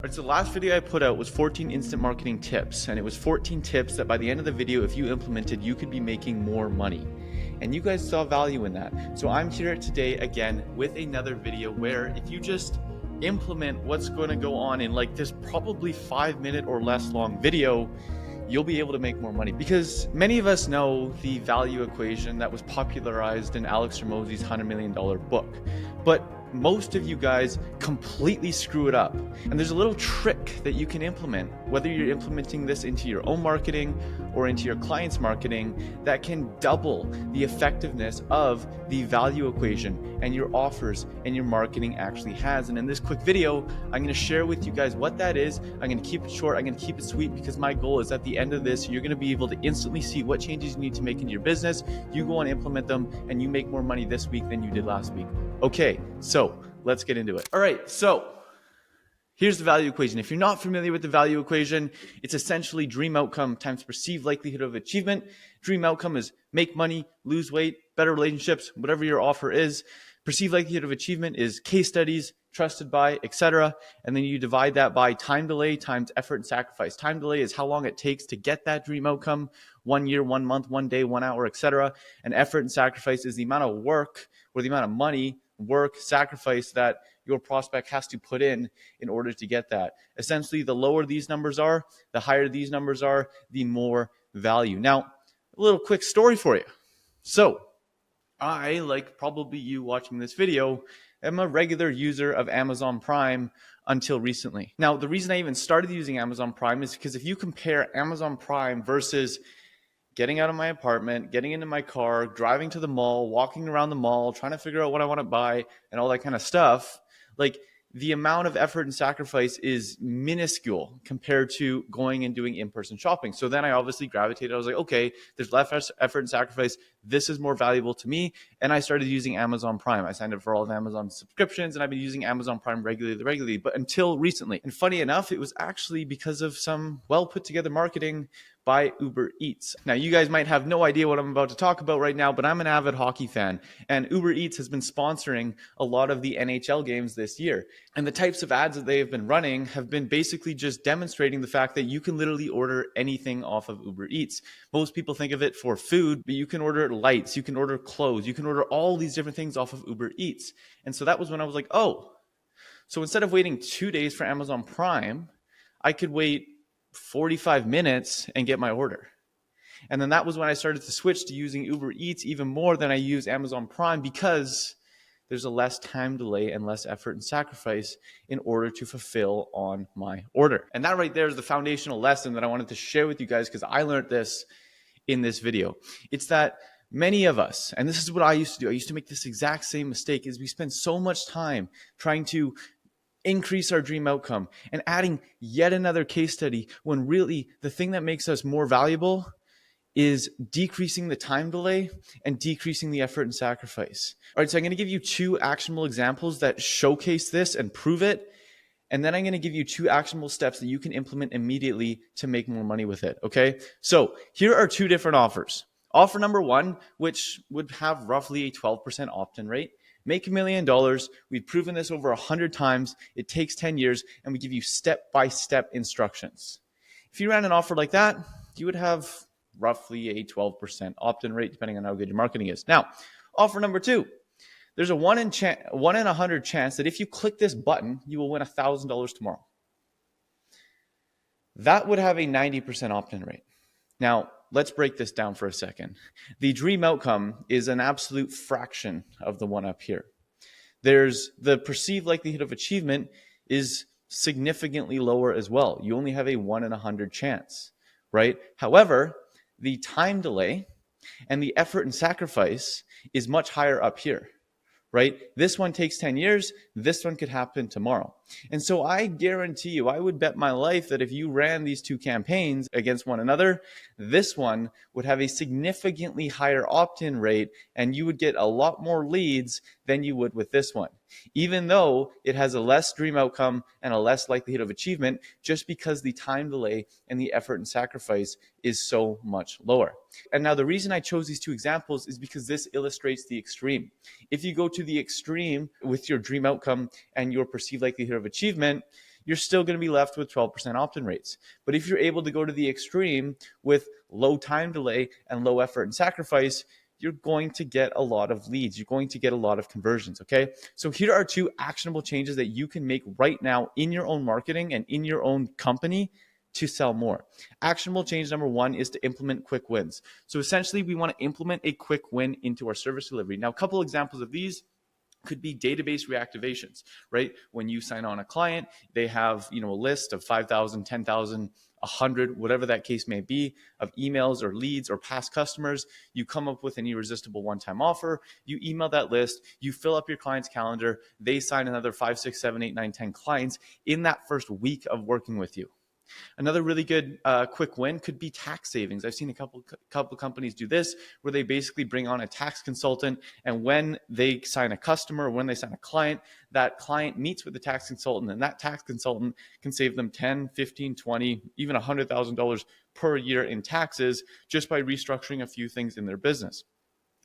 Alright, so the last video I put out was 14 instant marketing tips, and it was 14 tips that by the end of the video, if you implemented, you could be making more money. And you guys saw value in that. So I'm here today again with another video where if you just implement what's going to go on in like this probably 5-minute or less long video, you'll be able to make more money. Because many of us know the value equation that was popularized in Alex Hormozi's $100 million book. But most of you guys completely screw it up. And there's a little trick that you can implement, whether you're implementing this into your own marketing or into your client's marketing, that can double the effectiveness of the value equation and your offers and your marketing actually has. And in this quick video, I'm going to share with you guys what that is. I'm going to keep it short. I'm going to keep it sweet because my goal is at the end of this, you're going to be able to instantly see what changes you need to make in your business. You go and implement them and you make more money this week than you did last week. Okay, so let's get into it. All right, so here's the value equation. If you're not familiar with the value equation, it's essentially dream outcome times perceived likelihood of achievement. Dream outcome is make money, lose weight, better relationships, whatever your offer is. Perceived likelihood of achievement is case studies, trusted by, etc. And then you divide that by time delay times effort and sacrifice. Time delay is how long it takes to get that dream outcome, 1 year, 1 month, 1 day, 1 hour, etc. And effort and sacrifice is the amount of work or the amount of money, work, sacrifice that your prospect has to put in order to get that. Essentially, the lower these numbers are, the higher these numbers are, the more value. Now, a little quick story for you. So I, like probably you watching this video, am a regular user of Amazon Prime until recently. Now, the reason I even started using Amazon Prime is because if you compare Amazon Prime versus getting out of my apartment, getting into my car, driving to the mall, walking around the mall, trying to figure out what I want to buy and all that kind of stuff, like the amount of effort and sacrifice is minuscule compared to going and doing in-person shopping. So then I obviously gravitated. I was like, okay, there's less effort and sacrifice. This is more valuable to me. And I started using Amazon Prime. I signed up for all of Amazon's subscriptions and I've been using Amazon Prime regularly, but until recently. And funny enough, it was actually because of some well put together marketing by Uber Eats. Now, you guys might have no idea what I'm about to talk about right now, but I'm an avid hockey fan, and Uber Eats has been sponsoring a lot of the NHL games this year. And the types of ads that they have been running have been basically just demonstrating the fact that you can literally order anything off of Uber Eats. Most people think of it for food, but you can order lights, you can order clothes, you can order all these different things off of Uber Eats. And so that was when I was like, oh, so instead of waiting 2 days for Amazon Prime, I could wait 45 minutes and get my order. And then that was when I started to switch to using Uber Eats even more than I use Amazon Prime, because there's a less time delay and less effort and sacrifice in order to fulfill on my order. And that right there is the foundational lesson that I wanted to share with you guys, because I learned this in this video. It's that many of us, and this is what I used to do, I used to make this exact same mistake, is we spend so much time trying to increase our dream outcome and adding yet another case study, when really the thing that makes us more valuable is decreasing the time delay and decreasing the effort and sacrifice. All right, so I'm going to give you 2 actionable examples that showcase this and prove it. And then I'm going to give you 2 actionable steps that you can implement immediately to make more money with it. Okay, so here are 2 different offers. Offer number 1, which would have roughly a 12% opt-in rate. Make $1 million. We've proven this over 100 times. It takes 10 years, and we give you step-by-step instructions. If you ran an offer like that, you would have roughly a 12% opt-in rate, depending on how good your marketing is. Now, offer number 2, there's a 1 in 100 chance that if you click this button, you will win $1,000 tomorrow. That would have a 90% opt-in rate. Now, let's break this down for a second. The dream outcome is an absolute fraction of the one up here. There's the perceived likelihood of achievement is significantly lower as well. You only have a 1 in 100 chance, right? However, the time delay and the effort and sacrifice is much higher up here, right? This one takes 10 years. This one could happen tomorrow. And so I guarantee you, I would bet my life that if you ran these 2 campaigns against one another, this one would have a significantly higher opt-in rate, and you would get a lot more leads than you would with this one, even though it has a less dream outcome and a less likelihood of achievement, just because the time delay and the effort and sacrifice is so much lower. And now the reason I chose these 2 examples is because this illustrates the extreme. If you go to the extreme with your dream outcome and your perceived likelihood of achievement, you're still going to be left with 12% opt-in rates. But if you're able to go to the extreme with low time delay and low effort and sacrifice, you're going to get a lot of leads. You're going to get a lot of conversions, okay? So here are 2 actionable changes that you can make right now in your own marketing and in your own company to sell more. Actionable change number 1 is to implement quick wins. So essentially, we want to implement a quick win into our service delivery. Now, a couple examples of these could be database reactivations, right? When you sign on a client, they have, a list of 5,000, 10,000, 100, whatever that case may be, of emails or leads or past customers. You come up with an irresistible one-time offer. You email that list. You fill up your client's calendar. They sign another 5, 6, 7, 8, 9, 10 clients in that first week of working with you. Another really good quick win could be tax savings. I've seen a couple companies do this, where they basically bring on a tax consultant, and when they sign a customer or when they sign a client, that client meets with the tax consultant, and that tax consultant can save them 10, 15, 20, even $100,000 per year in taxes just by restructuring a few things in their business.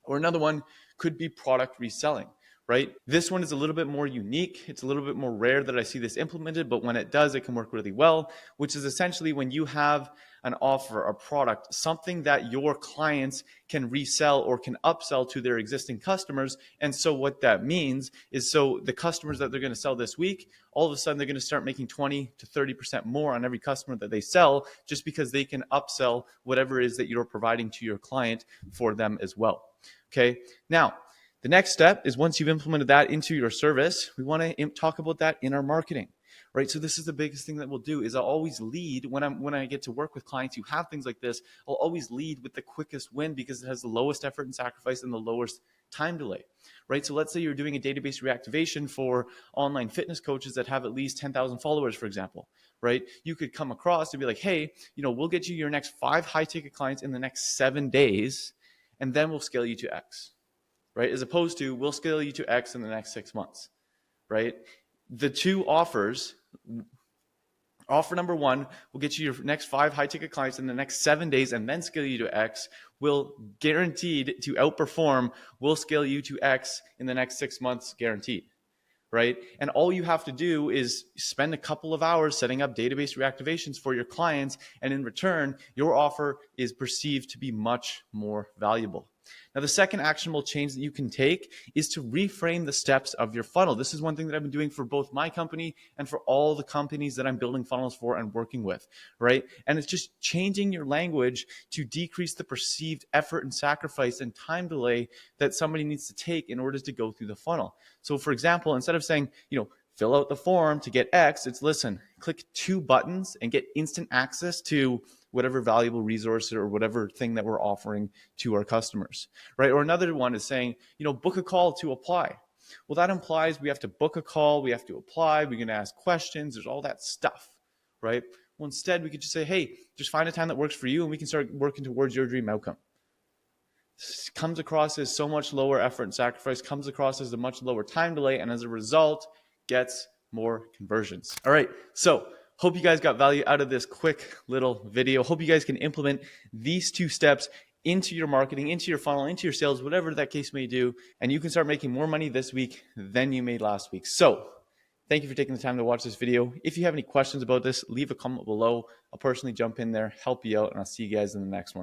Or another one could be product reselling, right? This one is a little bit more unique. It's a little bit more rare that I see this implemented, but when it does, it can work really well, which is essentially when you have an offer, a product, something that your clients can resell or can upsell to their existing customers. And so what that means is, so the customers that they're going to sell this week, all of a sudden they're going to start making 20 to 30% more on every customer that they sell, just because they can upsell whatever it is that you're providing to your client for them as well. Okay. Now, the next step is, once you've implemented that into your service, we want to talk about that in our marketing, right? So this is the biggest thing that we'll do. Is I'll always lead when I get to work with clients who have things like this. I'll always lead with the quickest win, because it has the lowest effort and sacrifice and the lowest time delay, right? So let's say you're doing a database reactivation for online fitness coaches that have at least 10,000 followers, for example, right? You could come across and be like, hey, we'll get you your next 5 high ticket clients in the next 7 days, and then we'll scale you to X. Right? As opposed to, we'll scale you to X in the next 6 months, right? The 2 offers, offer number 1 will get you your next 5 high ticket clients in the next 7 days and then scale you to X, will guaranteed to outperform, will scale you to X in the next 6 months, guaranteed. Right? And all you have to do is spend a couple of hours setting up database reactivations for your clients. And in return, your offer is perceived to be much more valuable. Now, the second actionable change that you can take is to reframe the steps of your funnel. This is one thing that I've been doing for both my company and for all the companies that I'm building funnels for and working with, right? And it's just changing your language to decrease the perceived effort and sacrifice and time delay that somebody needs to take in order to go through the funnel. So for example, instead of saying, fill out the form to get X, it's listen, click 2 buttons and get instant access to whatever valuable resource or whatever thing that we're offering to our customers, right? Or another one is saying, book a call to apply. Well, that implies we have to book a call, we have to apply, we're going to ask questions, there's all that stuff, right? Well, instead we could just say, hey, just find a time that works for you and we can start working towards your dream outcome. This comes across as so much lower effort and sacrifice, comes across as a much lower time delay, and as a result, gets more conversions. All right, so hope you guys got value out of this quick little video. Hope you guys can implement these 2 steps into your marketing, into your funnel, into your sales, whatever that case may do, and you can start making more money this week than you made last week. So thank you for taking the time to watch this video. If you have any questions about this, leave a comment below. I'll personally jump in there, help you out, and I'll see you guys in the next one.